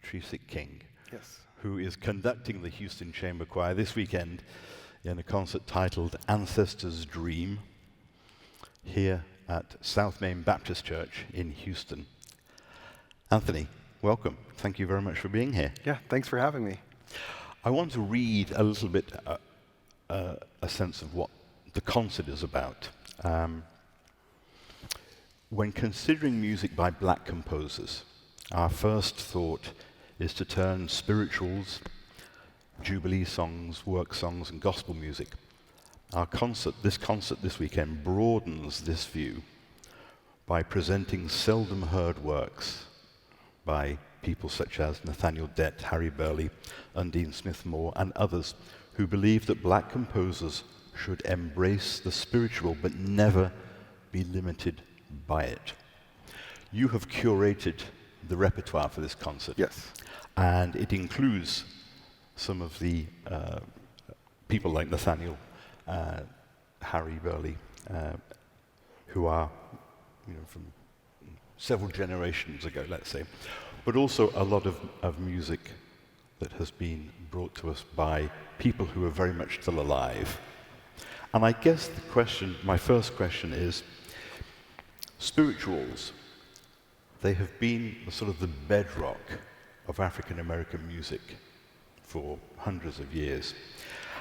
Trecek-King, Yes. who is conducting the Houston Chamber Choir this weekend in a concert titled Ancestors' Dream here at South Main Baptist Church in Houston. Anthony, welcome. Thank you very much for being here. Yeah, thanks for having me. I want to read a little bit a sense of what the concert is about. When considering music by black composers, our first thought is to turn spirituals, jubilee songs, work songs, and gospel music. This concert this weekend broadens this view by presenting seldom heard works by people such as Nathaniel Dett, Harry Burleigh, Undine Smith-Moore, and others who believe that black composers should embrace the spiritual but never be limited by it. You have curated the repertoire for this concert. Yes. And it includes some of the people like Nathaniel, Harry Burleigh, who are from several generations ago, let's say, but also a lot of music that has been brought to us by people who are very much still alive. And I guess my first question is, spirituals, they have been sort of the bedrock of African American music for hundreds of years.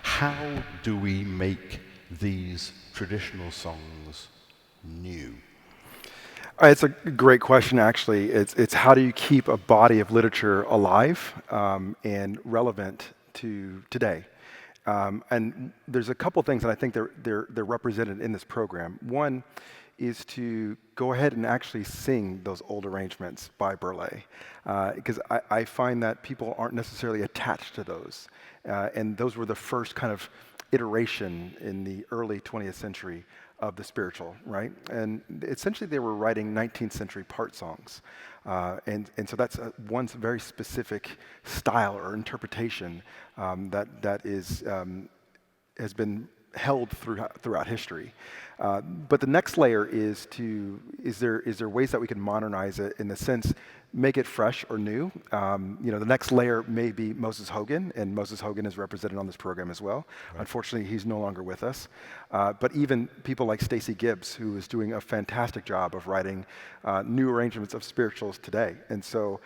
How do we make these traditional songs new? It's a great question, actually. It's how do you keep a body of literature alive and relevant to today? And there's a couple things that I think they're represented in this program. One is to go ahead and actually sing those old arrangements by Burleigh, because I find that people aren't necessarily attached to those. And those were the first kind of iteration in the early 20th century of the spiritual, right? And essentially they were writing 19th century part songs. And so that's one very specific style or interpretation that has been held throughout history. But the next layer is there ways that we can modernize it in the sense, make it fresh or new? The next layer may be Moses Hogan, and Moses Hogan is represented on this program as well. Right. Unfortunately, he's no longer with us. But even people like Stacey Gibbs, who is doing a fantastic job of writing new arrangements of spirituals today. And so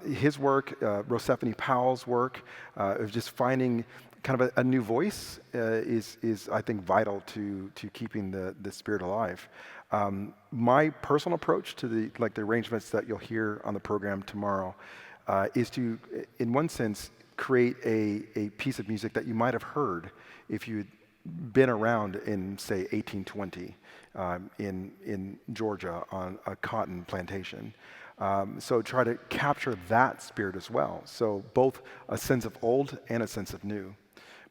his work, Rosephine Powell's work, of just finding kind of a new voice is I think vital to keeping the spirit alive. My personal approach to the arrangements that you'll hear on the program tomorrow is to, in one sense, create a piece of music that you might have heard if you'd been around in, say, 1820 in Georgia on a cotton plantation. So try to capture that spirit as well. So both a sense of old and a sense of new.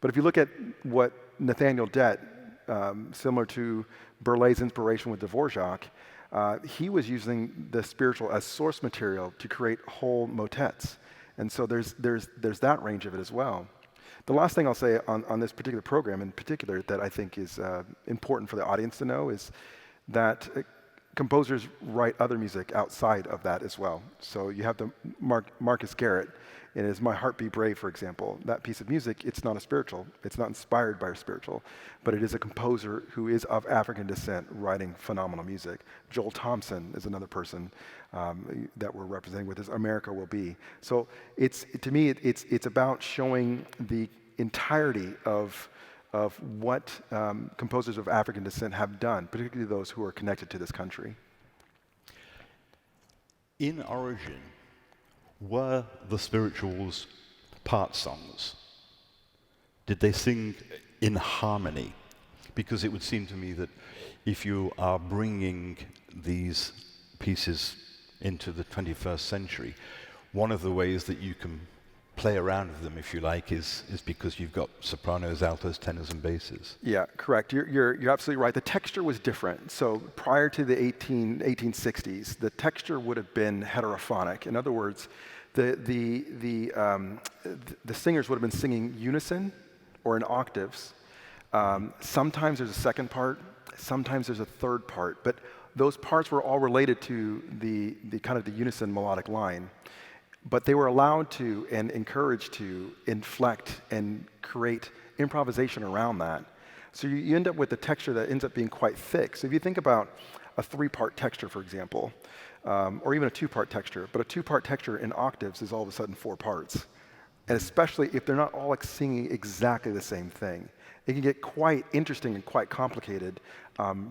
But if you look at what Nathaniel Dett, similar to Burleigh's inspiration with Dvorak, he was using the spiritual as source material to create whole motets. And so there's that range of it as well. The last thing I'll say on this particular program in particular that I think is important for the audience to know is that composers write other music outside of that as well. So you have the Marcus Garrett in his My Heart Be Brave, for example. That piece of music, it's not a spiritual. It's not inspired by a spiritual, but it is a composer who is of African descent writing phenomenal music. Joel Thompson is another person that we're representing with his America Will Be. So to me, it's about showing the entirety of what composers of African descent have done, particularly those who are connected to this country. In origin, were the spirituals part songs? Did they sing in harmony? Because it would seem to me that if you are bringing these pieces into the 21st century, one of the ways that you can play around with them, if you like, is because you've got sopranos, altos, tenors, and basses. Yeah, correct. You're absolutely right. The texture was different. So prior to the 1860s, the texture would have been heterophonic. In other words, the singers would have been singing unison or in octaves. Sometimes there's a second part. Sometimes there's a third part. But those parts were all related to the kind of the unison melodic line. but they were allowed to and encouraged to inflect and create improvisation around that. So you end up with a texture that ends up being quite thick. So if you think about a 3-part texture, for example, or even a 2-part texture, but a 2-part texture in octaves is all of a sudden 4 parts. And especially if they're not all like singing exactly the same thing. It can get quite interesting and quite complicated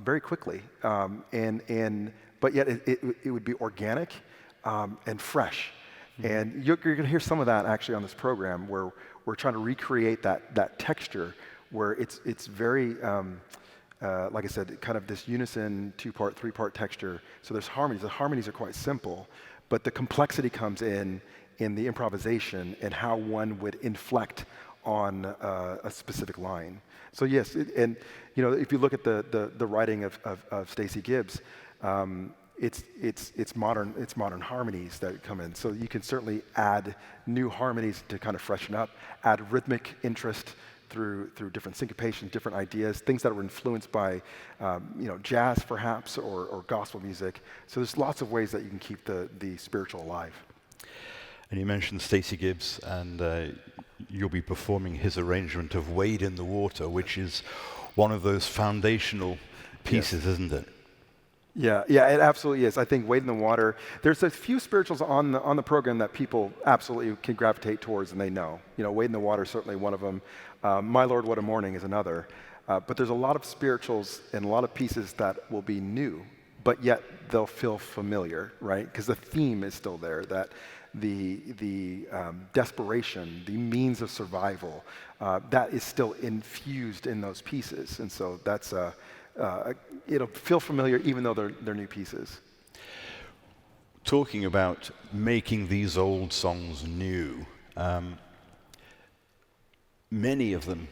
very quickly. But yet it would be organic and fresh. And you're going to hear some of that actually on this program where we're trying to recreate that texture where it's very, like I said, kind of this unison 2-part, 3-part texture. So there's harmonies. The harmonies are quite simple, but the complexity comes in the improvisation and how one would inflect on a specific line. So yes, and if you look at the writing of Stacey Gibbs, it's modern harmonies that come in. So you can certainly add new harmonies to kind of freshen up, add rhythmic interest through different syncopations, different ideas, things that were influenced by jazz perhaps or gospel music. So there's lots of ways that you can keep the spiritual alive. And you mentioned Stacey Gibbs, and you'll be performing his arrangement of Wade in the Water, which is one of those foundational pieces, yes. Isn't it? Yeah, it absolutely is. I think Wade in the Water, there's a few spirituals on the program that people absolutely can gravitate towards and they know. Wade in the Water is certainly one of them. My Lord, What a Morning is another. But there's a lot of spirituals and a lot of pieces that will be new, but yet they'll feel familiar, right? Because the theme is still there, that the desperation, the means of survival, that is still infused in those pieces. And so that's it'll feel familiar even though they're new pieces. Talking about making these old songs new, many of them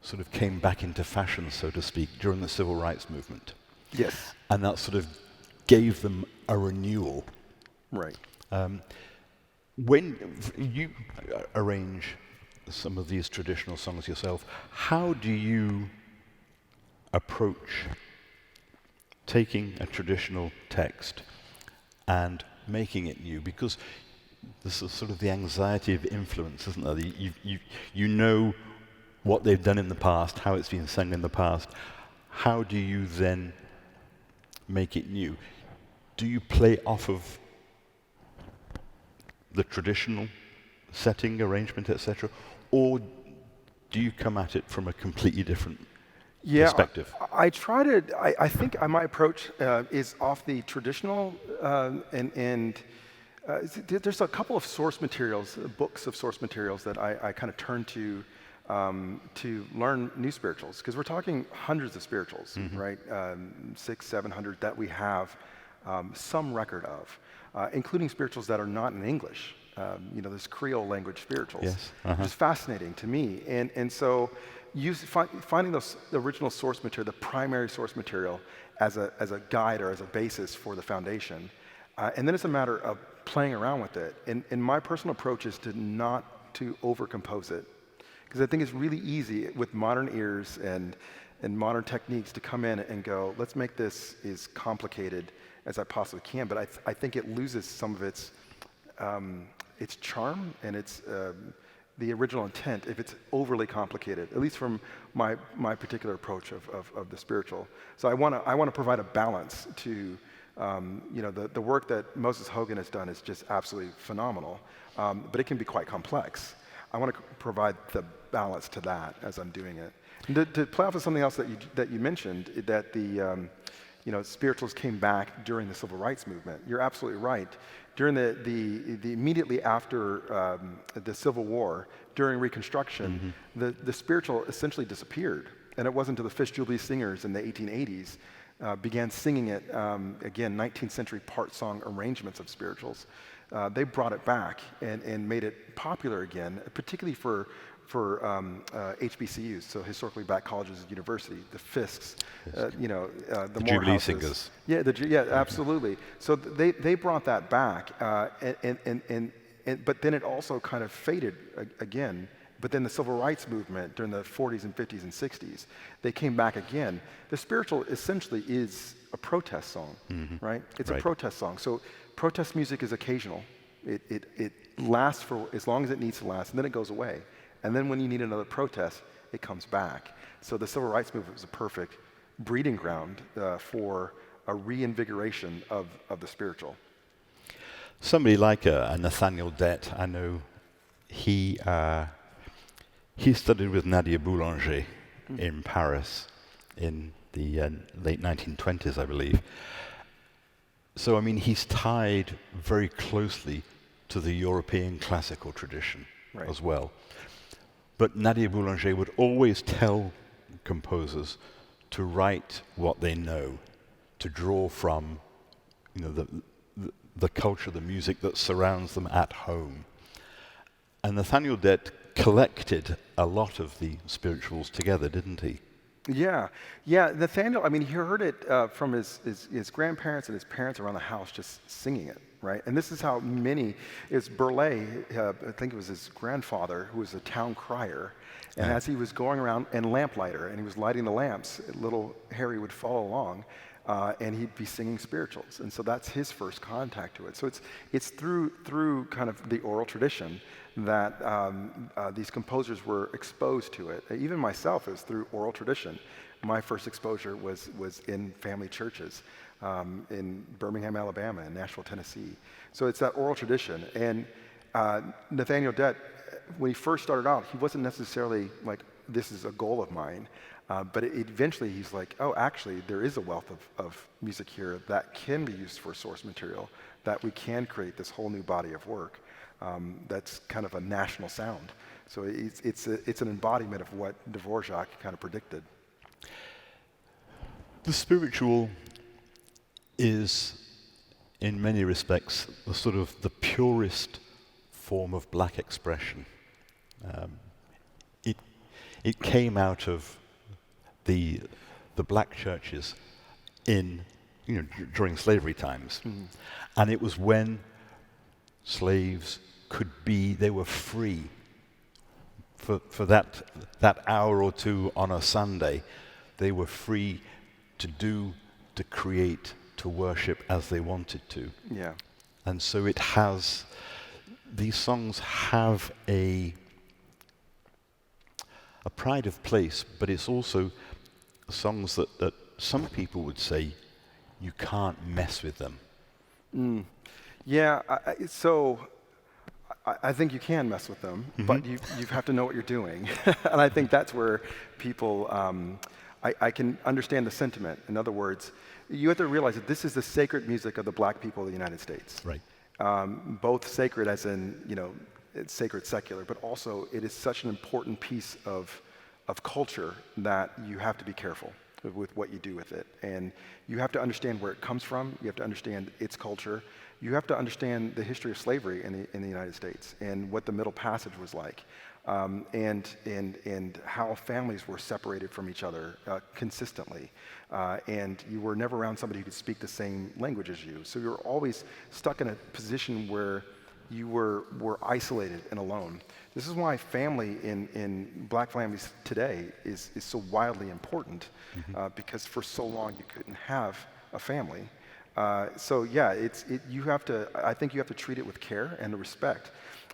sort of came back into fashion, so to speak, during the civil rights movement. Yes. And that sort of gave them a renewal. Right. When you arrange some of these traditional songs yourself, how do you approach taking a traditional text and making it new? Because this is sort of the anxiety of influence, isn't there? You know what they've done in the past, how it's been sung in the past. How do you then make it new? Do you play off of the traditional setting, arrangement, etc., or do you come at it from a completely different perspective? I try to. I think my approach is off the traditional, and there's a couple of source materials, books of source materials that I kind of turn to learn new spirituals, because we're talking hundreds of spirituals, right? 600, 700 that we have some record of, including spirituals that are not in English. This Creole language spirituals, yes. Which is fascinating to me, and so. Finding the original source material, the primary source material, as a guide or as a basis for the foundation, and then it's a matter of playing around with it. And my personal approach is to not to overcompose it, because I think it's really easy with modern ears and modern techniques to come in and go, let's make this as complicated as I possibly can. But I think it loses some of its charm and its the original intent if it's overly complicated, at least from my particular approach of the spiritual. So I want to provide a balance to, the work that Moses Hogan has done is just absolutely phenomenal, but it can be quite complex. I want to provide the balance to that as I'm doing it. And to play off of something else that you mentioned, that the spirituals came back during the civil rights movement. You're absolutely right. During the immediately after the Civil War, during Reconstruction, the spiritual essentially disappeared. And it wasn't until the Fish Jubilee Singers in the 1880s began singing it, again, 19th century part song arrangements of spirituals. They brought it back and made it popular again, particularly for HBCUs, so historically black colleges and universities, the FISCs, the Jubilee Singers. Yeah, absolutely. So they brought that back, but then it also kind of faded again. But then the civil rights movement during the 40s and 50s and 60s, they came back again. The spiritual essentially is a protest song, right? It's a protest song. So protest music is occasional. It lasts for as long as it needs to last, and then it goes away. And then when you need another protest, it comes back. So the civil rights movement was a perfect breeding ground for a reinvigoration of the spiritual. Somebody like a Nathaniel Dett, I know he studied with Nadia Boulanger in Paris in the late 1920s, I believe. So, I mean, he's tied very closely to the European classical tradition as well. But Nadia Boulanger would always tell composers to write what they know, to draw from, the culture, the music that surrounds them at home. And Nathaniel Dett collected a lot of the spirituals together, didn't he? Yeah. Nathaniel, I mean, he heard it from his grandparents and his parents around the house just singing it, right? And this is how is Burleigh, I think it was his grandfather, who was a town crier. And as he was going around, and lamplighter, and he was lighting the lamps, little Harry would follow along, and he'd be singing spirituals. And so that's his first contact to it. So it's through kind of the oral tradition that these composers were exposed to it. Even myself, it was through oral tradition. My first exposure was in family churches in Birmingham, Alabama, and Nashville, Tennessee. So it's that oral tradition. And Nathaniel Dett, when he first started out, he wasn't necessarily like, this is a goal of mine. But eventually he's like, oh, actually, there is a wealth of music here that can be used for source material, that we can create this whole new body of work that's kind of a national sound. So it's an embodiment of what Dvorak kind of predicted. The spiritual is, in many respects, the purest form of black expression. It came out of the black churches during slavery times, and it was when slaves they were free for that hour or two on a Sunday. They were free to create, to worship as they wanted to. Yeah. And so these songs have a pride of place, but it's also songs that some people would say you can't mess with them. Yeah, I think you can mess with them, but you have to know what you're doing. And I think that's where people, I can understand the sentiment. In other words, you have to realize that this is the sacred music of the black people of the United States. Right. Both sacred as in, it's sacred secular, but also it is such an important piece of culture that you have to be careful with what you do with it. And you have to understand where it comes from. You have to understand its culture. You have to understand the history of slavery in the United States and what the Middle Passage was like, and how families were separated from each other consistently. And you were never around somebody who could speak the same language as you. So you were always stuck in a position where you were isolated and alone. This is why family in black families today is so wildly important, because for so long you couldn't have a family. So yeah, I think you have to treat it with care and respect.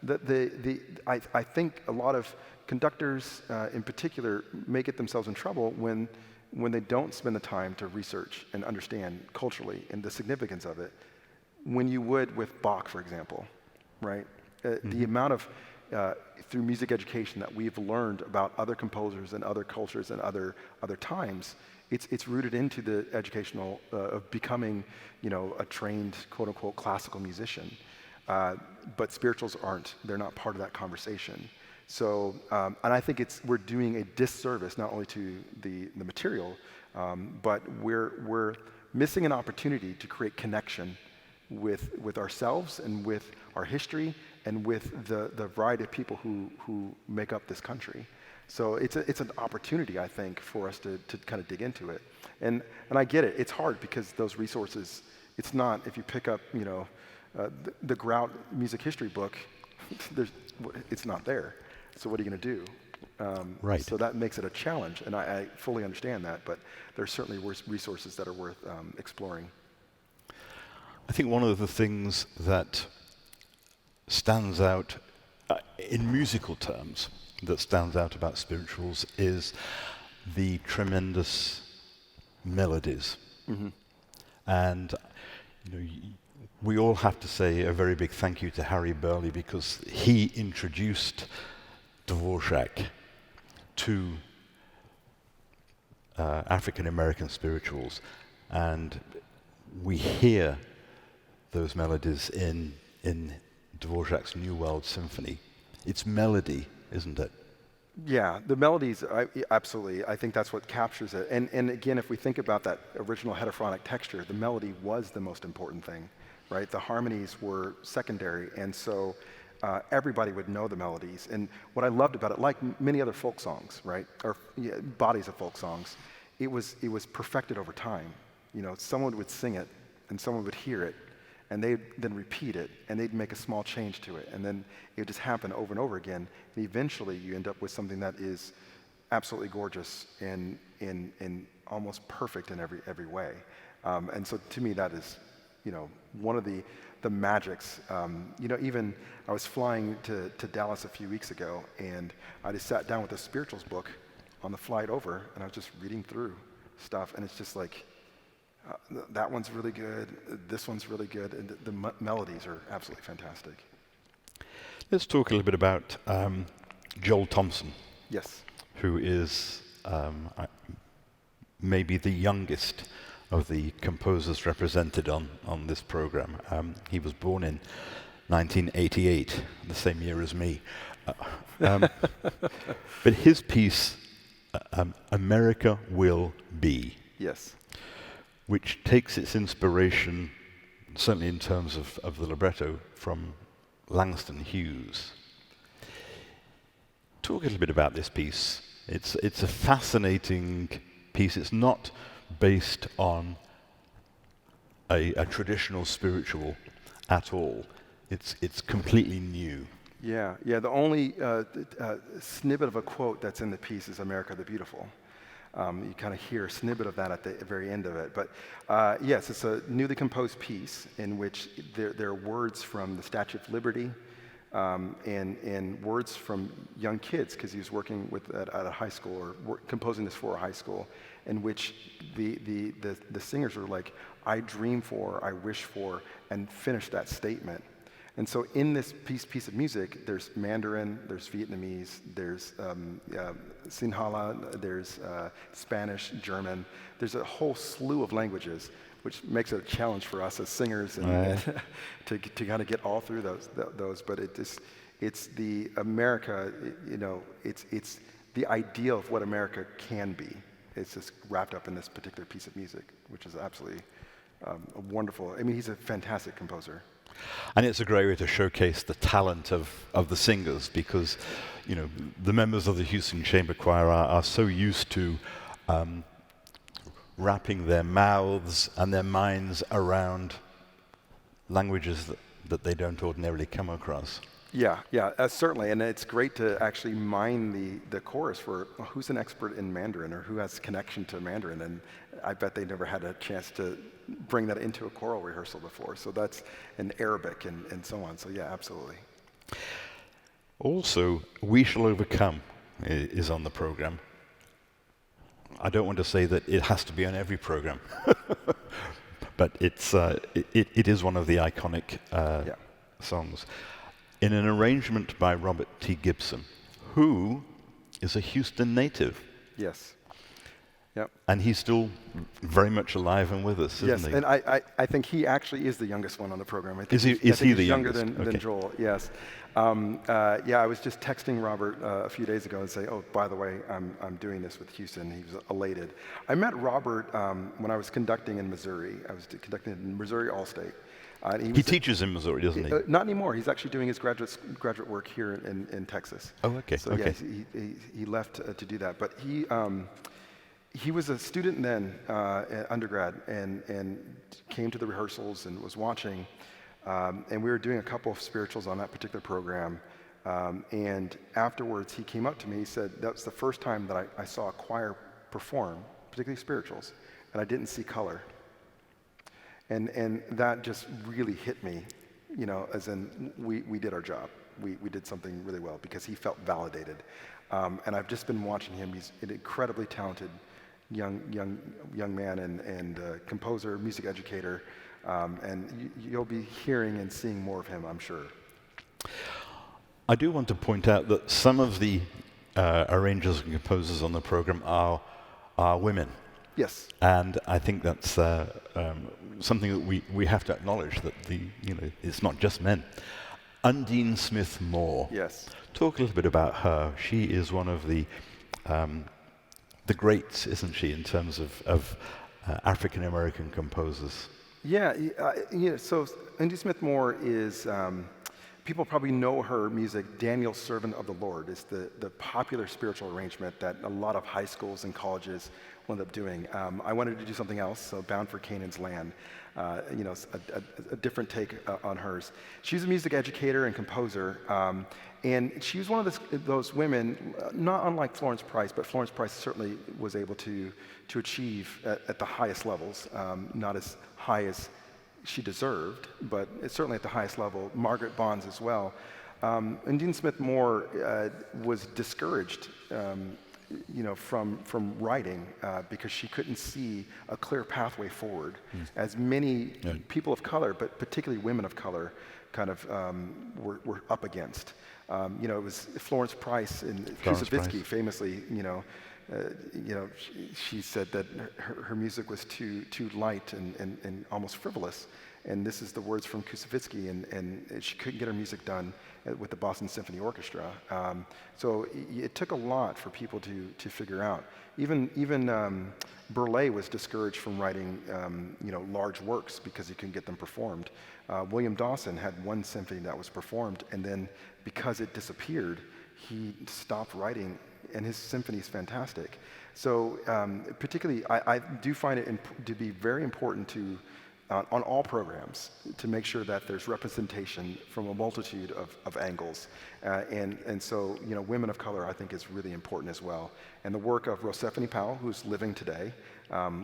I think a lot of conductors in particular may get themselves in trouble when they don't spend the time to research and understand culturally and the significance of it, when you would with Bach, for example, right? The amount of through music education that we've learned about other composers and other cultures and other times, it's rooted into the educational of becoming, a trained quote unquote classical musician. But spirituals aren't. They're not part of that conversation. So, and I think we're doing a disservice not only to the material, but we're missing an opportunity to create connection with ourselves and with our history and with the variety of people who make up this country. So it's an opportunity, I think, for us to kind of dig into it. And I get it. It's hard because those resources, it's not, if you pick up, the Grout music history book, it's not there. So what are you going to do? Right. So that makes it a challenge, and I fully understand that, but there's certainly resources that are worth exploring. I think one of the things that stands out in musical terms, that stands out about spirituals is the tremendous melodies. And we all have to say a very big thank you to Harry Burley, because he introduced Dvorak to African American spirituals, and we hear those melodies in Dvorak's New World Symphony. It's melody, isn't it? Yeah, the melodies, absolutely. I think that's what captures it. And again, if we think about that original heterophonic texture, the melody was the most important thing, right? The harmonies were secondary, and so everybody would know the melodies. And what I loved about it, like many other folk songs, right, or bodies of folk songs, it was perfected over time. Someone would sing it, and someone would hear it, and they'd then repeat it, and they'd make a small change to it, and then it would just happen over and over again. And eventually, you end up with something that is absolutely gorgeous and almost perfect in every way. And so, to me, that is, one of the magics. Even I was flying to Dallas a few weeks ago, and I just sat down with a spirituals book on the flight over, and I was just reading through stuff, and it's just like, that one's really good, this one's really good, and the melodies are absolutely fantastic. Let's talk a little bit about Joel Thompson. Yes. Who is maybe the youngest of the composers represented on this program. He was born in 1988, the same year as me. But his piece, America Will Be. Yes. Which takes its inspiration, certainly in terms of the libretto, from Langston Hughes. Talk a little bit about this piece. It's a fascinating piece. It's not based on a traditional spiritual at all. It's completely new. Yeah. The only snippet of a quote that's in the piece is "America the Beautiful." You kind of hear a snippet of that at the very end of it. But yes, it's a newly composed piece in which there are words from the Statue of Liberty and words from young kids, because he was working at a high school, or composing this for a high school, in which the singers were like, I dream for, I wish for, and finish that statement. And so in this piece of music, there's Mandarin, there's Vietnamese, there's Sinhala, there's Spanish, German. There's a whole slew of languages, which makes it a challenge for us as singers and to kind of get all through those. But it's the America, it's the ideal of what America can be. It's just wrapped up in this particular piece of music, which is absolutely wonderful. I mean, he's a fantastic composer. And it's a great way to showcase the talent of the singers, because, the members of the Houston Chamber Choir are so used to wrapping their mouths and their minds around languages that they don't ordinarily come across. Yeah, certainly, and it's great to actually mine the chorus for who's an expert in Mandarin or who has connection to Mandarin, and I bet they never had a chance to bring that into a choral rehearsal before. So that's in Arabic and so on. So yeah, absolutely. Also, We Shall Overcome is on the program. I don't want to say that it has to be on every program, but it is one of the iconic songs. In an arrangement by Robert T. Gibson, who is a Houston native. Yes. Yep. And he's still very much alive and with us, isn't he? Yes, and I think he actually is the youngest one on the program. I think is he the younger youngest? than Joel, yes. I was just texting Robert a few days ago and say, oh, by the way, I'm doing this with Houston. He was elated. I met Robert when I was conducting in Missouri. I was conducting in Missouri All-State. He teaches in Missouri, doesn't he? Not anymore. He's actually doing his graduate work here in Texas. Oh, okay. So okay. Yeah, he left to do that. But he was a student then, undergrad, and came to the rehearsals and was watching. And we were doing a couple of spirituals on that particular program. And afterwards, he came up to me. He said, that was the first time that I saw a choir perform, particularly spirituals, and I didn't see color. And that just really hit me as in we did our job. We did something really well because he felt validated. And I've just been watching him. He's an incredibly talented young man and composer, music educator. And you'll be hearing and seeing more of him, I'm sure. I do want to point out that some of the arrangers and composers on the program are women. Yes. And I think that's something that we have to acknowledge, that it's not just men. Undine Smith-Moore. Yes. Talk a little bit about her. She is one of the greats, isn't she, in terms of African American composers? Yeah. So Undine Smith-Moore is. People probably know her music. Daniel, Servant of the Lord is the popular spiritual arrangement that a lot of high schools and colleges will end up doing. I wanted to do something else, so Bound for Canaan's Land. A different take on hers. She's a music educator and composer, and she was one of those women, not unlike Florence Price, but Florence Price certainly was able to achieve at the highest levels, not as high as she deserved, but it's certainly at the highest level. Margaret Bonds as well. Undine Smith-Moore was discouraged from writing because she couldn't see a clear pathway forward, as many people of color, but particularly women of color, kind of were up against. It was Florence Price and Kusavitsky famously, she said that her music was too light and almost frivolous. And this is the words from Kusavitsky, and she couldn't get her music done with the Boston Symphony Orchestra. So it took a lot for people to figure out. Even Burleigh was discouraged from writing large works because he couldn't get them performed. William Dawson had one symphony that was performed, and then because it disappeared, he stopped writing, and his symphony is fantastic. So particularly, I do find it to be very important to on all programs to make sure that there's representation from a multitude of angles. And so, women of color, I think, is really important as well. And the work of Rosephanie Powell, who's living today,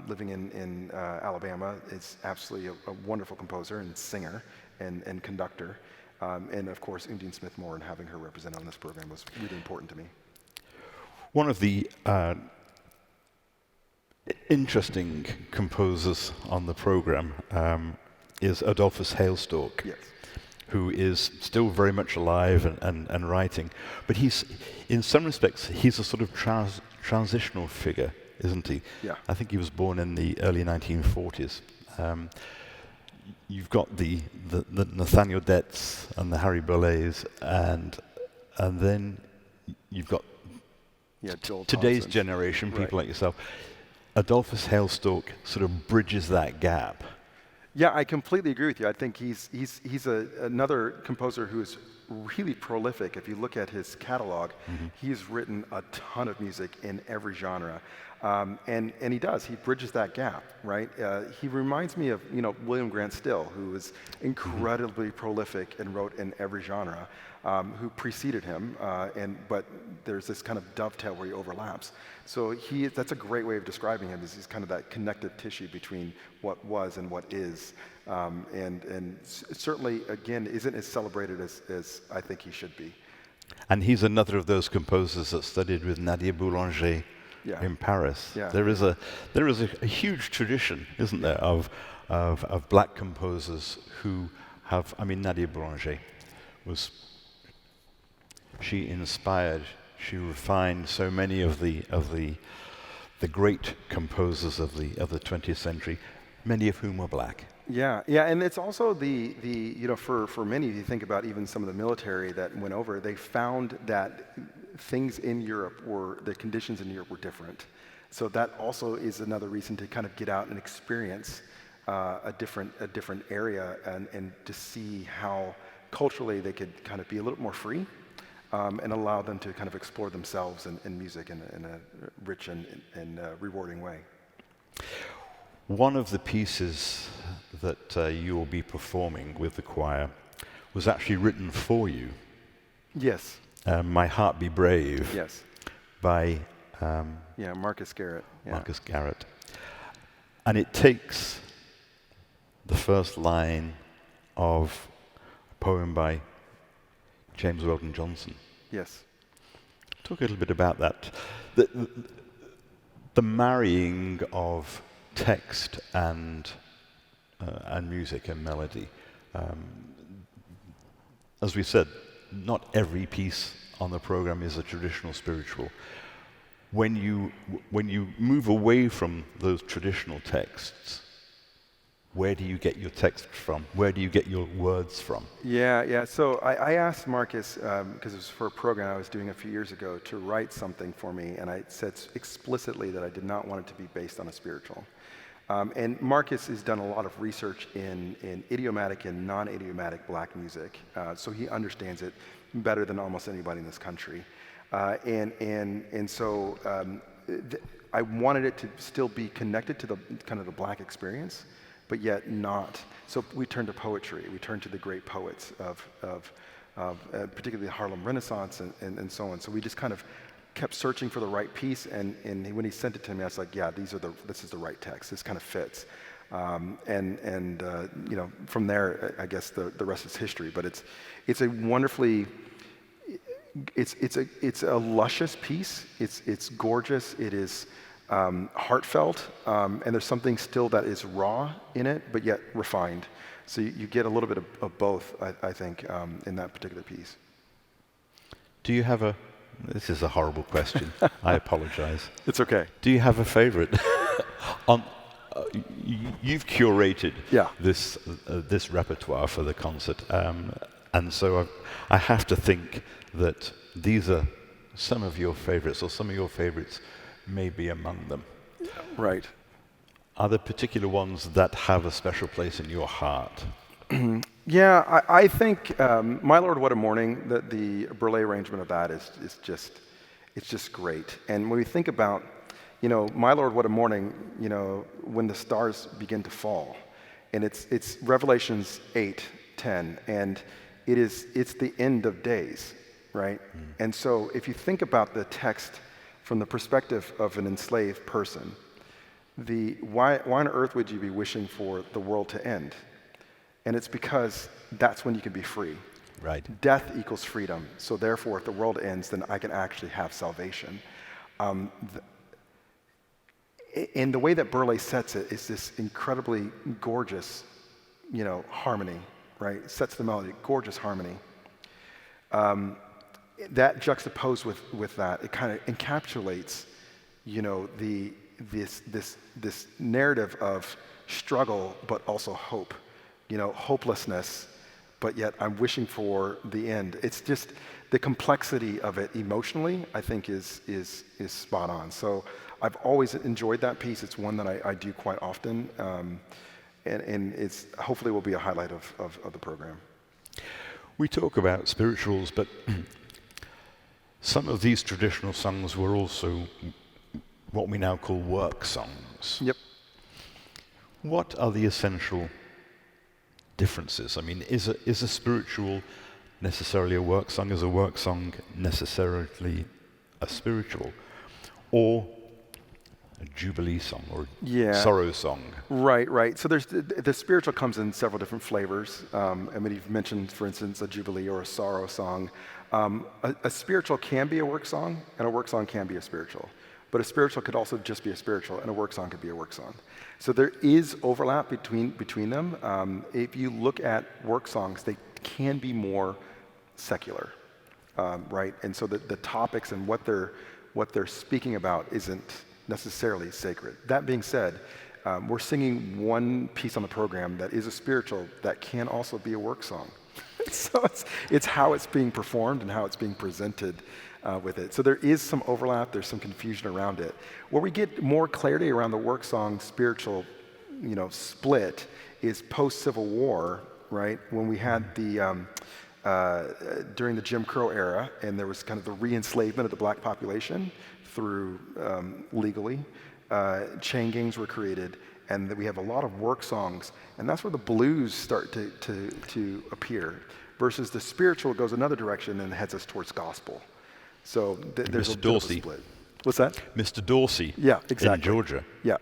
living in Alabama, is absolutely a wonderful composer and singer and conductor. And of course, Undine Smith-Moore, and having her represented on this program was really important to me. One of the interesting composers on the program is Adolphus Hailstork, yes, who is still very much alive and writing. But he's, in some respects, he's a sort of transitional figure, isn't he? Yeah. I think he was born in the early 1940s. You've got the Nathaniel Detts and the Harry Boulez, and then you've got today's generation, people like yourself. Adolphus Hailstork sort of bridges that gap. Yeah, I completely agree with you. I think he's another composer who is really prolific. If you look at his catalog, he's written a ton of music in every genre. And he does. He bridges that gap, right? He reminds me of William Grant Still, who was incredibly prolific and wrote in every genre, who preceded him. But there's this kind of dovetail where he overlaps. So that's a great way of describing him. Is he's kind of that connective tissue between what was and what is, and certainly again isn't as celebrated as I think he should be. And he's another of those composers that studied with Nadia Boulanger. Yeah. In Paris. Yeah. There is a huge tradition, isn't there, of black composers who have. I mean, Nadia Boulanger she inspired, she refined so many of the great composers of the 20th century, many of whom were black. Yeah, and it's also for many, if you think about even some of the military that went over, they found that things in Europe the conditions in Europe were different. So that also is another reason to kind of get out and experience a different area and to see how culturally they could kind of be a little more free and allow them to kind of explore themselves in music in a rich and rewarding way. One of the pieces that you will be performing with the choir was actually written for you. Yes. My Heart Be Brave. Yes. By Marcus Garrett. Yeah. Marcus Garrett. And it takes the first line of poem by James Weldon Johnson. Yes. Talk a little bit about that. The marrying of text and music and melody. As we said, not every piece on the program is a traditional spiritual. When you move away from those traditional texts, where do you get your text from? Where do you get your words from? Yeah. So I asked Marcus, because it was for a program I was doing a few years ago, to write something for me, and I said explicitly that I did not want it to be based on a spiritual. And Marcus has done a lot of research in idiomatic and non-idiomatic black music, so he understands it better than almost anybody in this country. So I wanted it to still be connected to the kind of the black experience, but yet not. So we turned to poetry. We turned to the great poets of particularly the Harlem Renaissance and so on. So we just kind of kept searching for the right piece, and when he sent it to me, I was like, yeah, this is the right text. This kind of fits. From there, I guess the rest is history. But it's a wonderfully, it's a luscious piece. It's gorgeous. It is heartfelt, and there's something still that is raw in it, but yet refined. So you get a little bit of both, I think, in that particular piece. Do you have this is a horrible question. I apologize. It's okay. Do you have a favorite? You've curated this repertoire for the concert, and so I have to think that these are some of your favorites, or some of your favorites may be among them. Right. Are there particular ones that have a special place in your heart? Yeah, I think My Lord, What a Morning, the Burley arrangement of that is just great. And when we think about, My Lord, What a Morning, when the stars begin to fall, and it's Revelations 8:10, and it's the end of days, right? And so if you think about the text from the perspective of an enslaved person, why on earth would you be wishing for the world to end? And it's because that's when you can be free. Right. Death equals freedom. So therefore, if the world ends, then I can actually have salvation. And the way that Burley sets it is this incredibly gorgeous, harmony, right? It sets the melody, gorgeous harmony. That juxtaposed with that, it kind of encapsulates, this narrative of struggle, but also hope. Hopelessness, but yet I'm wishing for the end. It's just the complexity of it emotionally, I think, is spot on. So I've always enjoyed that piece. It's one that I do quite often, and it's hopefully will be a highlight of the program. We talk about spirituals, but some of these traditional songs were also what we now call work songs. Yep. What are the essential differences? I mean, is a spiritual necessarily a work song? Is a work song necessarily a spiritual? Or a jubilee song or sorrow song? Right. So there's the spiritual comes in several different flavors. You've mentioned, for instance, a jubilee or a sorrow song. A spiritual can be a work song, and a work song can be a spiritual. But a spiritual could also just be a spiritual, and a work song could be a work song. So there is overlap between them. If you look at work songs, they can be more secular, right? And so the topics and what they're speaking about isn't necessarily sacred. That being said, we're singing one piece on the program that is a spiritual that can also be a work song. So it's how it's being performed and how it's being presented with it. So there is some overlap, there's some confusion around it. Where we get more clarity around the work song spiritual, split is post-Civil War, right? When we had the, during the Jim Crow era, and there was kind of the re-enslavement of the black population through legally, chain gangs were created, and we have a lot of work songs, and that's where the blues start to appear, versus the spiritual goes another direction and heads us towards gospel. So there's a bit of a split. What's that? Mr. Dorsey. Yeah, exactly. In Georgia. Yeah.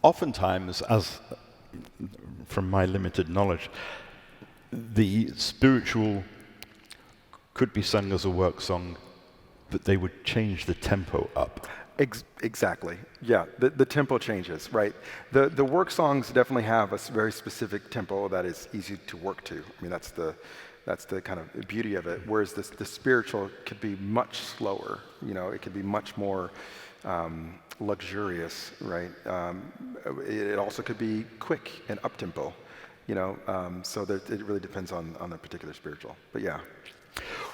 Oftentimes, as from my limited knowledge, The spiritual could be sung as a work song, but they would change the tempo up. Exactly. Yeah, the tempo changes, right? The work songs definitely have a very specific tempo that is easy to work to. I mean, that's the kind of beauty of it. Whereas the spiritual could be much slower. You know, it could be much more luxurious, right? It also could be quick and up tempo. You know, so that it really depends on the particular spiritual. But yeah.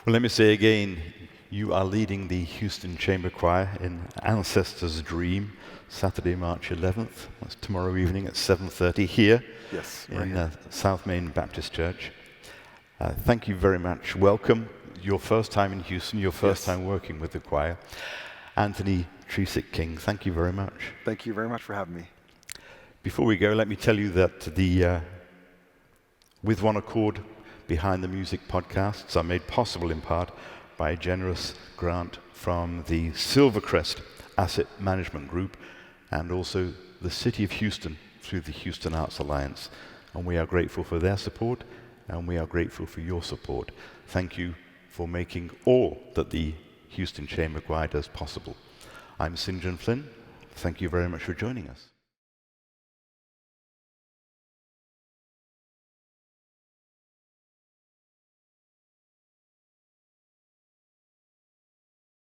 Well, let me say again, you are leading the Houston Chamber Choir in Ancestor's Dream, Saturday, March 11th. That's tomorrow evening at 7:30 here in South Main Baptist Church. Thank you very much. Welcome. Your first time in Houston, your first time working with the choir. Anthony Trecek-King, thank you very much. Thank you very much for having me. Before we go, let me tell you that the With One Accord Behind the Music podcasts are made possible in part by a generous grant from the Silvercrest Asset Management Group and also the City of Houston through the Houston Arts Alliance. And we are grateful for their support, and we are grateful for your support. Thank you for making all that the Houston Chamber Choir does possible. I'm St. John Flynn. Thank you very much for joining us.